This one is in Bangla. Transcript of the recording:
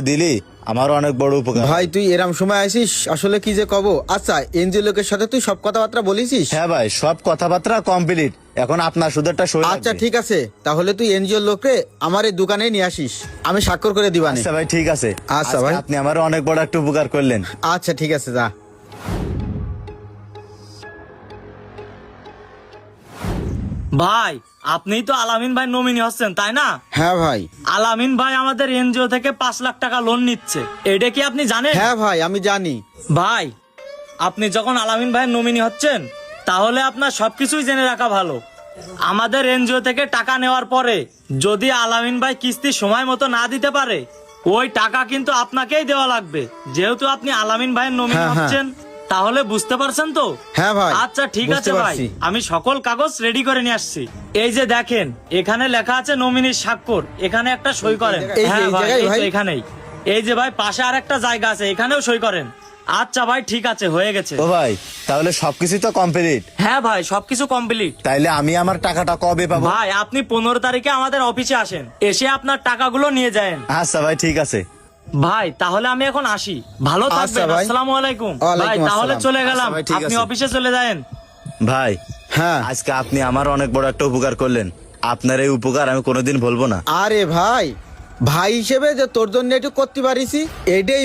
দিলি আমার অনেক বড় উপকার। ভাই তুই এরম সময় আসিস, আসলে কি যে কব। আচ্ছা, এনজিও লোকের সাথে তুই সব কথাবার্তা বলিসিস? হ্যাঁ ভাই, সব কথাবার্তা কমপ্লিট। এখন আপনার শুধু একটা সই আচ্ছা লাগবে। ঠিক আছে, তাহলে তুই এনজিও লোককে আমার এই দোকানে নিয়ে আসিস, আমি স্বাক্ষর করে দিবানে। আচ্ছা ভাই ঠিক আছে। আচ্ছা আজকে ভাই। আপনি আমার অনেক বড় একটা উপকার করলেন। আচ্ছা ঠিক আছে, যা। ভাই আপনি তো আলামিন ভাই নমিনি হচ্ছেন তাই না? হ্যাঁ ভাই। আলামিন ভাই আমাদের এনজিও থেকে 5 লাখ টাকা লোন নিচ্ছে, এটা কি আপনি জানেন? হ্যাঁ ভাই, আমি জানি। ভাই আপনি যখন আলামিন ভাইয়ের নমিনি হচ্ছেন তাহলে আপনার সবকিছুই জেনে রাখা ভালো। আমাদের এনজিও থেকে টাকা নেওয়ার পরে যদি আলামিন ভাই কিস্তি সময় মতো না দিতে পারে, ওই টাকা কিন্তু আপনাকেই দেওয়া লাগবে, যেহেতু আপনি আলামিন ভাইয়ের নমিনি হ্যাঁ, হ্যাঁ। হচ্ছেন। তাহলে বুঝতে পারছেন তো? হ্যাঁ ভাই। আচ্ছা ঠিক বুঝতে আছে ভাই, পারছি। আমি সকল কাগজ রেডি করে নিয়ে আসছি। এই যে দেখেন, এখানে লেখা আছে নমিনির স্বাক্ষর, এখানে একটা সই করেন। এই হ্যাঁ ভাই, জায়গায় এই তো ভাই? এখানেই। এই যে ভাই পাশে আর একটা জায়গা আছে, এখানেও সই করেন। আচ্ছা ভাই ঠিক আছে, হয়ে গেছে। ও ভাই, তাহলে সবকিছু তো কমপ্লিট। হ্যাঁ ভাই, সবকিছু কমপ্লিট। তাইলে আমি আমার টাকাটা কবে পাবো? ভাই আপনি 15 তারিখে আমাদের অফিসে আসেন, এসে আপনার টাকাগুলো নিয়ে যান। আচ্ছা ভাই ঠিক আছে। ভাই তাহলে আমি এখন আসি, ভালো আচ্ছা থাকবেন। ভাই। আসসালামু আলাইকুম। ভাই ওয়ালাইকুম তাহলে আসসালাম। চলে গেলাম, আচ্ছা ভাই, ঠিক আপনি আছে। অফিসে চলে যান। ভাই হ্যাঁ। আজকে আপনি আমার অনেক বড় একটা উপকার করলেন। আপনার এই উপকার আমি কোনোদিন ভুলবো না। আরে ভাই, ভাই হিসেবে যে তোর জন্য একটু করতে পারিছি, এটাই